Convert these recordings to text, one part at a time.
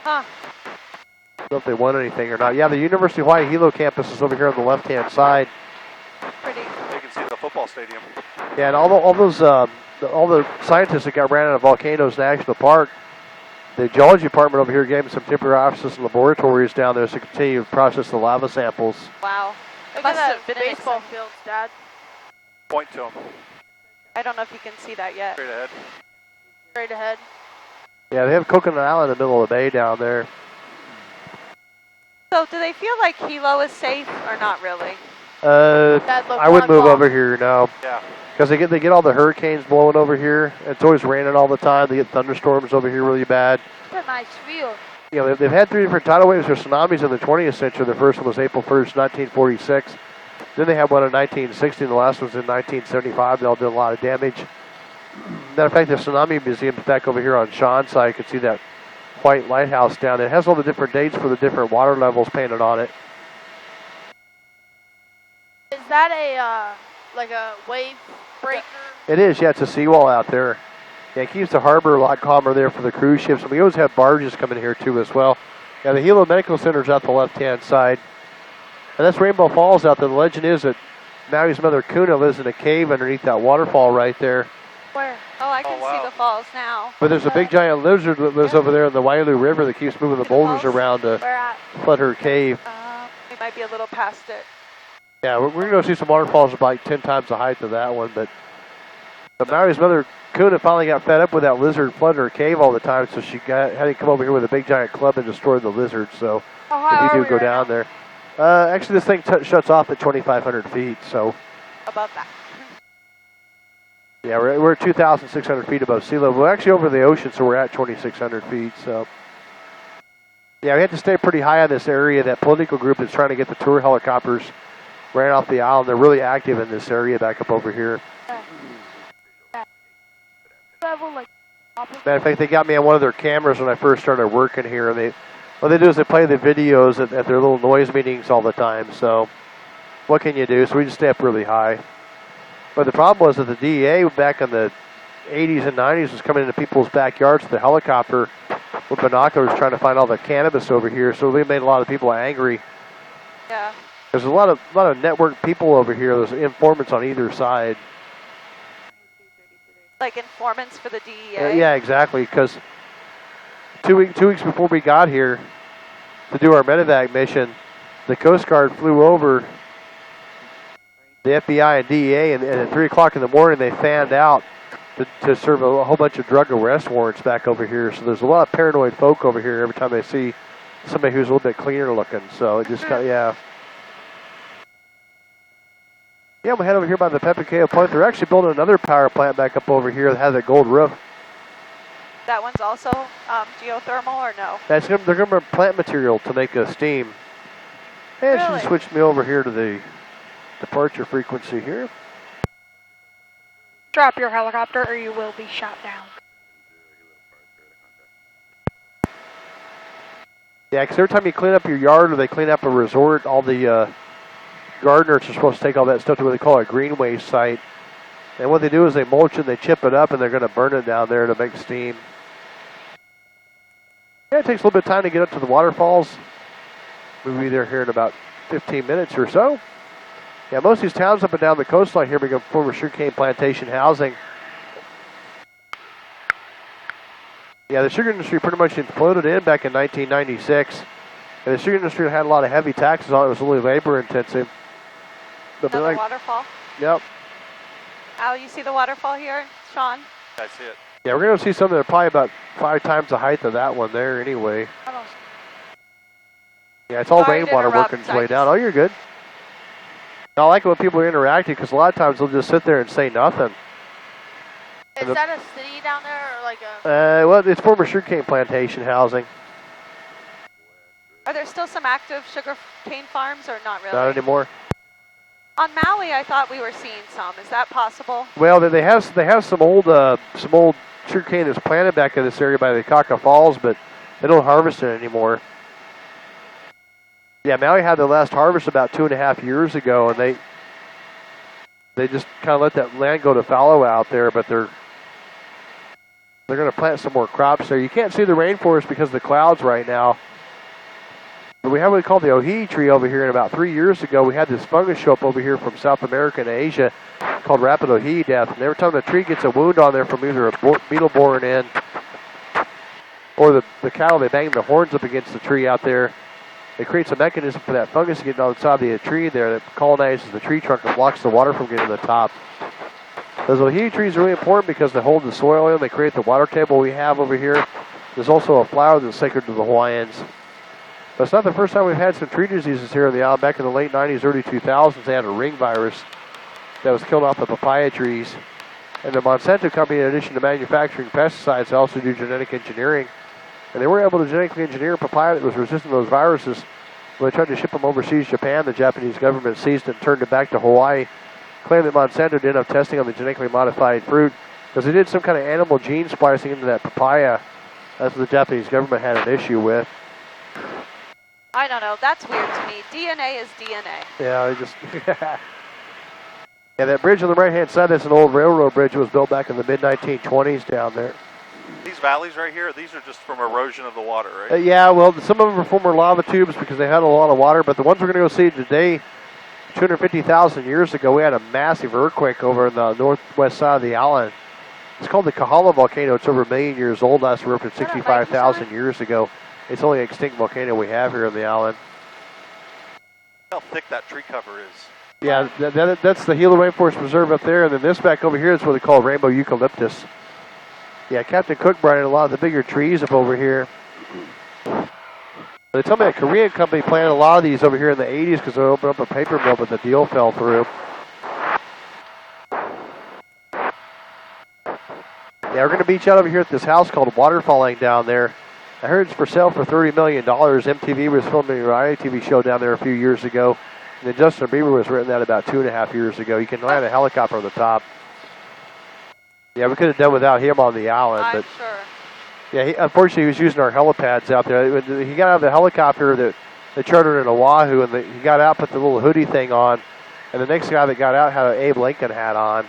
Huh. I don't know if they won anything or not. Yeah, the University of Hawaii Hilo campus is over here on the left-hand side. Pretty. You can see the football stadium. Yeah, and all the scientists that got ran out of Volcanoes National Park, the geology department over here gave them some temporary offices and laboratories down there to continue to process the lava samples. Wow. Look Must at have that been baseball fields, Dad. Point to them. I don't know if you can see that yet. Straight ahead. Straight ahead. Yeah, they have Coconut Island in the middle of the bay down there. So do they feel like Hilo is safe or not really? I wouldn't move over here, no. Yeah. Because they get all the hurricanes blowing over here. It's always raining all the time. They get thunderstorms over here really bad. It's a nice view. You know, they've had 3 different tidal waves or tsunamis in the 20th century. The first one was April 1st, 1946. Then they had one in 1960, and the last was in 1975. They all did a lot of damage. Matter of fact, the Tsunami Museum is back over here on Sean's side. You can see that white lighthouse down there. It has all the different dates for the different water levels painted on it. Is that a like a wave breaker? It is, yeah. It's a seawall out there. Yeah, it keeps the harbor a lot calmer there for the cruise ships. And we always have barges coming here too as well. Yeah, the Hilo Medical Center is out the left-hand side. And that's Rainbow Falls out there. The legend is that Maui's mother Kuna lives in a cave underneath that waterfall right there. Where? Oh, I can see the falls now. But there's a big giant lizard that lives over there in the Wailu River that keeps moving the boulders around to Where at? flood her cave. We might be a little past it. Yeah, we're going to go see some waterfalls about like 10 times the height of that one. But Maui's mother Kuna finally got fed up with that lizard flooding her cave all the time, so she had to come over here with a big giant club and destroy the lizard. So if you do go down there. Actually, this thing shuts off at 2,500 feet, so. Above that. Yeah, we're at 2,600 feet above sea level. We're actually over the ocean, so we're at 2,600 feet. So, yeah, we have to stay pretty high on this area. That political group is trying to get the tour helicopters ran off the island. They're really active in this area back up over here. Matter of fact, they got me on one of their cameras when I first started working here. And what they do is they play the videos at their little noise meetings all the time. So, what can you do? So we just stay up really high. But the problem was that the DEA back in the 80s and 90s was coming into people's backyards with a helicopter with binoculars trying to find all the cannabis over here. So they made a lot of people angry. Yeah. There's a lot of networked people over here. There's informants on either side. Like informants for the DEA? Yeah, exactly. Because 2 weeks before we got here to do our medevac mission, the Coast Guard flew over the FBI and DEA, and at 3 o'clock in the morning, they fanned out to serve a whole bunch of drug arrest warrants back over here. So there's a lot of paranoid folk over here every time they see somebody who's a little bit cleaner looking. So it just kind of, yeah. Yeah, we'll head over here by the Pepacao plant. They're actually building another power plant back up over here that has a gold roof. That one's also geothermal or no? They're going to plant material to make a steam. And Really? she switched me over here to the departure frequency here. Drop your helicopter or you will be shot down. Yeah, because every time you clean up your yard or they clean up a resort, all the gardeners are supposed to take all that stuff to what they call a green waste site. And what they do is they mulch it, they chip it up, and they're going to burn it down there to make steam. Yeah, it takes a little bit of time to get up to the waterfalls. We'll be there here in about 15 minutes or so. Yeah, most of these towns up and down the coastline here become former sugarcane plantation housing. Yeah, the sugar industry pretty much imploded in back in 1996. And the sugar industry had a lot of heavy taxes on it. It was really labor intensive. But Another waterfall? Yep. Al, you see the waterfall here, Sean? I see it. Yeah, we're going to see something that's probably about 5 times the height of that one there anyway. Yeah, it's all Sorry to rainwater interrupt, working its way down. Oh, you're good. I like it when people are interacting because a lot of times they'll just sit there and say nothing. Is that a city down there or like a... Well, it's former sugarcane plantation housing. Are there still some active sugar cane farms or not really? Not anymore. On Maui, I thought we were seeing some. Is that possible? Well, they have some old sugarcane that's planted back in this area by the Kaka Falls, but they don't harvest it anymore. Yeah, Maui had their last harvest about 2.5 years ago, and they just kind of let that land go to fallow out there, but They're going to plant some more crops there. You can't see the rainforest because of the clouds right now. But we have what we call the ohii tree over here, and about 3 years ago, we had this fungus show up over here from South America and Asia called rapid ohii death. And every time the tree gets a wound on there from either a beetle boring in or the cattle, they bang their horns up against the tree out there. It creates a mechanism for that fungus to get on the side of the tree there that colonizes the tree trunk and blocks the water from getting to the top. Those ohii trees are really important because they hold the soil in. They create the water table we have over here. There's also a flower that's sacred to the Hawaiians. But it's not the first time we've had some tree diseases here in the island. Back in the late 90s, early 2000s, they had a ring virus that was killing off the papaya trees. And the Monsanto company, in addition to manufacturing pesticides, they also do genetic engineering. And they were able to genetically engineer papaya that was resistant to those viruses. When they tried to ship them overseas to Japan, the Japanese government seized it and turned it back to Hawaii, claimed that Monsanto did enough testing on the genetically modified fruit because they did some kind of animal gene splicing into that papaya. That's what the Japanese government had an issue with. I don't know. That's weird to me. DNA is DNA. Yeah, I just... Yeah, that bridge on the right-hand side, that's an old railroad bridge. It was built back in the mid-1920s down there. These valleys right here, these are just from erosion of the water, right? Yeah, well, some of them are former lava tubes because they had a lot of water, but the ones we're going to go see today, 250,000 years ago, we had a massive earthquake over in the northwest side of the island. It's called the Kahala volcano. It's over 1 million years old. Last erupted 65,000 years ago. It's only an extinct volcano we have here on the island. How thick that tree cover is. Yeah, that's the Gila Rainforest Reserve up there, and then this back over here is what they call rainbow eucalyptus. Yeah, Captain Cook brought in a lot of the bigger trees up over here. They tell me a Korean company planted a lot of these over here in the 80s because they opened up a paper mill, but the deal fell through. Yeah, we're going to beach out over here at this house called Waterfalling down there. I heard it's for sale for $30 million. MTV was filming a reality TV show down there a few years ago. And then Justin Bieber was written that about 2.5 years ago. You can land a helicopter on the top. Yeah, we could have done without him on the island. I'm but sure. yeah, unfortunately, he was using our helipads out there. He got out of the helicopter that they chartered in Oahu, and he got out, put the little hoodie thing on, and the next guy that got out had an Abe Lincoln hat on.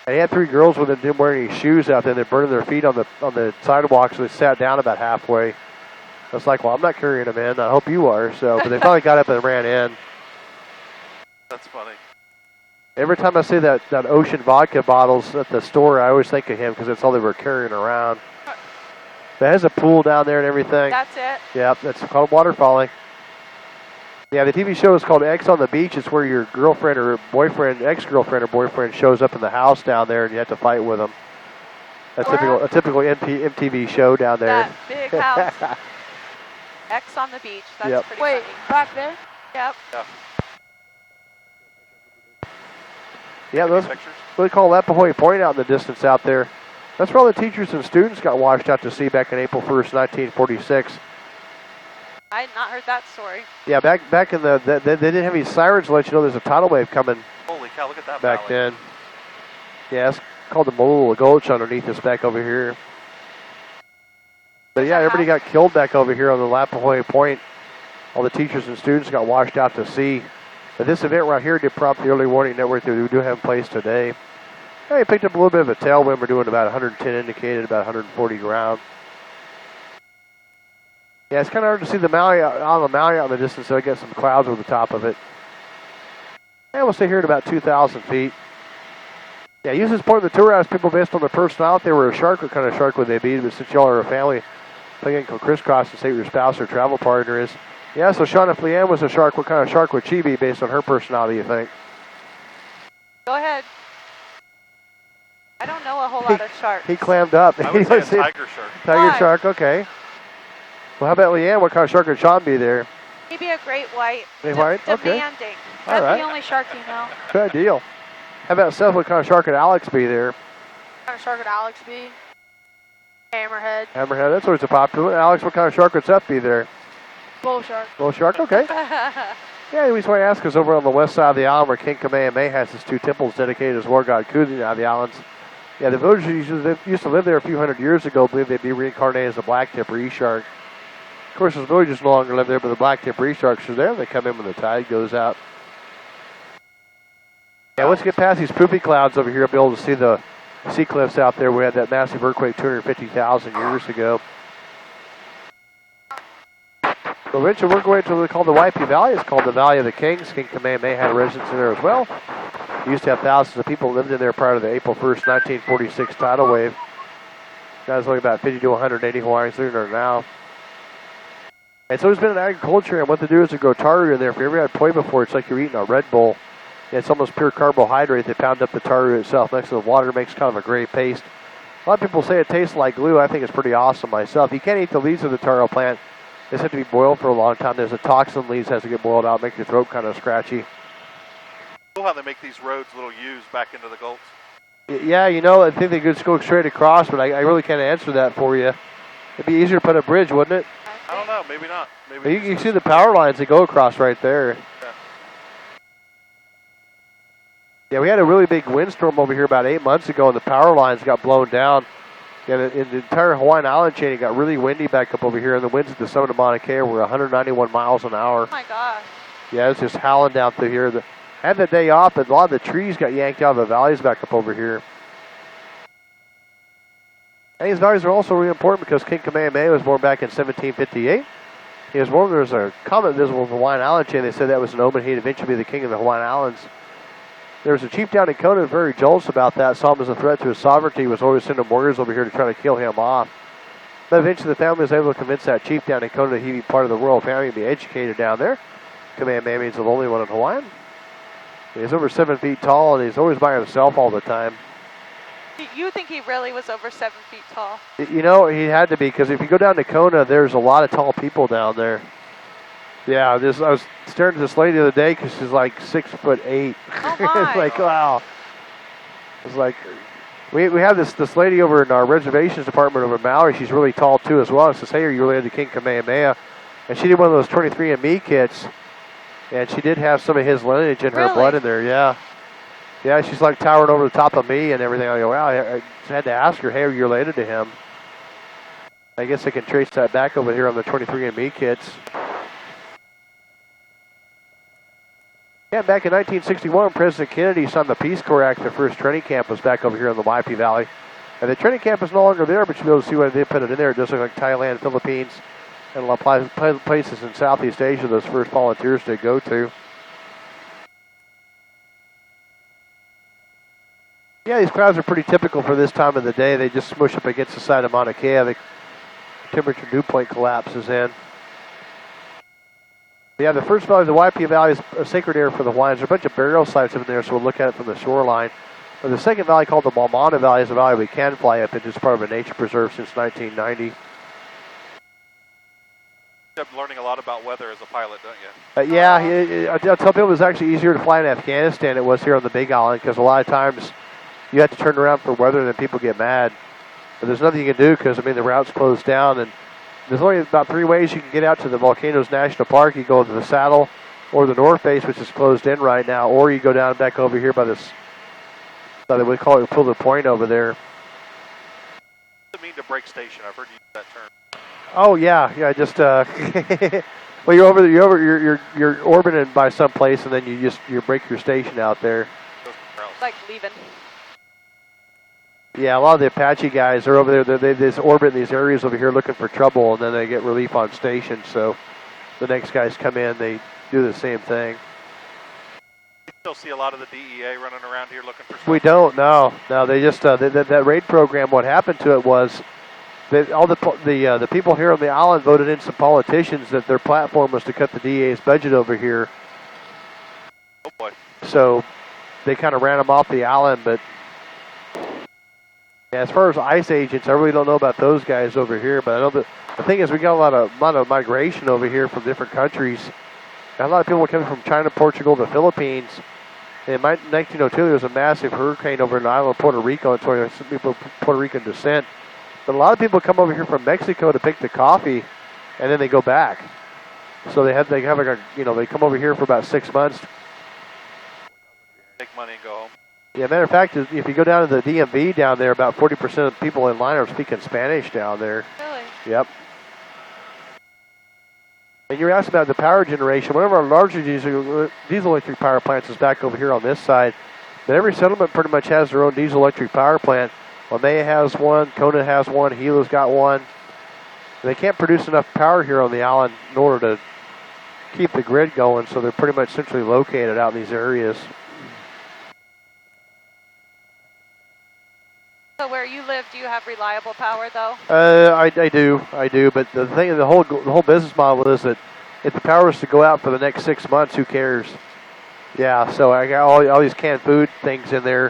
And he had 3 girls with him, didn't wear any shoes out there. They're burning their feet on the sidewalk, so they sat down about halfway. I was like, well, I'm not carrying them in. I hope you are. So, but they finally got up and ran in. That's funny. Every time I see that Ocean vodka bottles at the store, I always think of him because that's all they were carrying around. That has a pool down there and everything. That's it. Yep, that's called Waterfalling. Yeah, the TV show is called X on the Beach. It's where your girlfriend or boyfriend, ex-girlfriend or boyfriend shows up in the house down there and you have to fight with them. A typical MTV show down there. That big house. X on the beach. That's Yep. pretty Wait, funny. back there? Yep. Yeah. Yeah, those Pictures? what they call Lapahoe Point out in the distance out there. That's where all the teachers and students got washed out to sea back in April 1st, 1946. I had not heard that story. Yeah, back in they didn't have any sirens to let you know there's a tidal wave coming Holy cow, look at that back valley. then. Yeah, it's called the Molula Gulch underneath us back over here. But yeah, everybody got killed back over here on the Lapahoe Point. All the teachers and students got washed out to sea. But this event right here did prompt the early warning network that we do have in place today. Yeah, we picked up a little bit of a tailwind. We're doing about 110 indicated, about 140 ground. Yeah, it's kind of hard to see the Maui out in the distance, so I got some clouds over the top of it. And we'll stay here at about 2,000 feet. Yeah, use this point of the tour, ask people based on their personality if they were a shark, what kind of shark would they be? But since y'all are a family, plug in crisscross and say what your spouse or travel partner is. Yeah, so Sean, if Leanne was a shark, what kind of shark would she be based on her personality, you think? Go ahead. I don't know a whole lot of sharks. He clammed up. I would say a tiger shark. Tiger Why? shark, okay. Well, how about Leanne? What kind of shark would Sean be there? Maybe a great white. Great white? Okay. Demanding. All That's right. the only shark you know. Good deal. How about Seth? What kind of shark would Alex be there? What kind of shark would Alex be? Hammerhead. Hammerhead, that's always a popular one. Alex, what kind of shark would Seth be there? Bull shark. Bull shark, okay. Yeah, the reason why I ask is over on the west side of the island where King Kamehameha has his 2 temples dedicated as war god Kuzi out of the islands. Yeah, the villagers who used to live there a few hundred years ago believe they'd be reincarnated as a blacktip or e-shark. Of course, those villagers no longer live there, but the blacktip or e-sharks are there. They come in when the tide goes out. Yeah, once you get past these poopy clouds over here, you'll be able to see the Sea Cliffs out there. We had that massive earthquake 250,000 years ago. So eventually we're going to what we call the Waipi Valley. It's called the Valley of the Kings. King Kamehameha had a residence in there as well. Used to have thousands of people lived in there prior to the April 1st, 1946 tidal wave. There's only about 50 to 180 Hawaiians living there now. And so there's been an agriculture, and what they do is they grow taru in there. If you ever had poi before, it's like you're eating a Red Bull. It's almost pure carbohydrate. They pound up the taru itself next to the water, makes kind of a gray paste. A lot of people say it tastes like glue. I think it's pretty awesome myself. You can't eat the leaves of the taro plant. They have to be boiled for a long time. There's a toxin leaves has to get boiled out, make your throat kind of scratchy. Cool how they make these roads little U's back into the gulch. Yeah, you know, I think they could just go straight across, but I really can't answer that for you. It'd be easier to put a bridge, wouldn't it? I don't know, maybe not. Maybe You see the power lines that go across right there. Yeah, we had a really big windstorm over here about 8 months ago, and the power lines got blown down. And in the entire Hawaiian Island chain, it got really windy back up over here, and the winds at the summit of Mauna Kea were 191 miles an hour. Oh my gosh. Yeah, it was just howling down through here. I had the day off, but a lot of the trees got yanked out of the valleys back up over here. And these valleys are also really important because King Kamehameha was born back in 1758. He was born, there was a comet visible in the Hawaiian Island chain. They said that was an omen he'd eventually be the king of the Hawaiian Islands. There was a chief down in Kona very jealous about that, saw him as a threat to his sovereignty, was always sending warriors over here to try to kill him off. But eventually the family was able to convince that chief down in Kona that he'd be part of the royal family and be educated down there. Kamehameha means the only one in Hawaiian. He's over 7 feet tall, and he's always by himself all the time. You think he really was over 7 feet tall? You know, he had to be, because if you go down to Kona, there's a lot of tall people down there. Yeah, I was staring at this lady the other day because she's like 6'8". Oh my. It's like, wow. It's like, we have this lady over in our reservations department over in Maui. She's really tall too as well. It says, hey, are you related to King Kamehameha? And she did one of those 23andMe kits, and she did have some of his lineage in her blood in there, yeah. Yeah, she's like towering over the top of me and everything. I go, wow, I had to ask her, hey, are you related to him? I guess I can trace that back over here on the 23andMe kits. Yeah, back in 1961, President Kennedy signed the Peace Corps Act. The first training camp was back over here in the Waipi Valley. And the training camp is no longer there, but you'll be able to see what they put it in there. It does look like Thailand, Philippines, and a lot of places in Southeast Asia those first volunteers did go to. Yeah, these clouds are pretty typical for this time of the day. They just smush up against the side of Mauna Kea. The temperature dew point collapses in. Yeah, the first valley, the Waipi Valley, is a sacred area for the Hawaiians. There are a bunch of burial sites in there, so we'll look at it from the shoreline. But the second valley, called the Maumana Valley, is a valley we can fly up into. It's part of a nature preserve since 1990. I'm learning a lot about weather as a pilot, don't you? Yeah, I'll tell people it's actually easier to fly in Afghanistan than it was here on the Big Island, because a lot of times you have to turn around for weather and then people get mad. But there's nothing you can do because, I mean, the route's closed down, and there's only about 3 ways you can get out to the Volcanoes National Park. You go to the Saddle or the North Base, which is closed in right now, or you go down back over here by this, we call it Pillar Point over there. What does it mean to break station? I've heard you use that term. Oh yeah, just well, you're orbiting by some place, and then you break your station out there. Like leaving. Yeah, a lot of the Apache guys are over there. They just orbit in these areas over here looking for trouble, and then they get relief on station. So the next guys come in, they do the same thing. You still see a lot of the DEA running around here looking for stuff? We don't, no. They just, that raid program, what happened to it was all the people here on the island voted in some politicians that their platform was to cut the DEA's budget over here. Oh boy. So they kind of ran them off the island, but yeah, as far as ICE agents, I really don't know about those guys over here, but I know that the thing is we got a lot of migration over here from different countries. And a lot of people coming from China, Portugal, the Philippines. In 1902, there was a massive hurricane over in the island of Puerto Rico, and so some people of Puerto Rican descent. But a lot of people come over here from Mexico to pick the coffee, and then they go back. So they have like they come over here for about 6 months. Take money and go home. Yeah, matter of fact, if you go down to the DMV down there, about 40% of the people in line are speaking Spanish down there. Really? Yep. And you were asked about the power generation. One of our larger diesel electric power plants is back over here on this side. But every settlement pretty much has their own diesel electric power plant. Waimea has one, Kona has one, Gila's got one. They can't produce enough power here on the island in order to keep the grid going, so they're pretty much centrally located out in these areas. So where you live, do you have reliable power though? I do. But the whole business model is that if the power is to go out for the next 6 months, who cares? Yeah. So I got all these canned food things in there.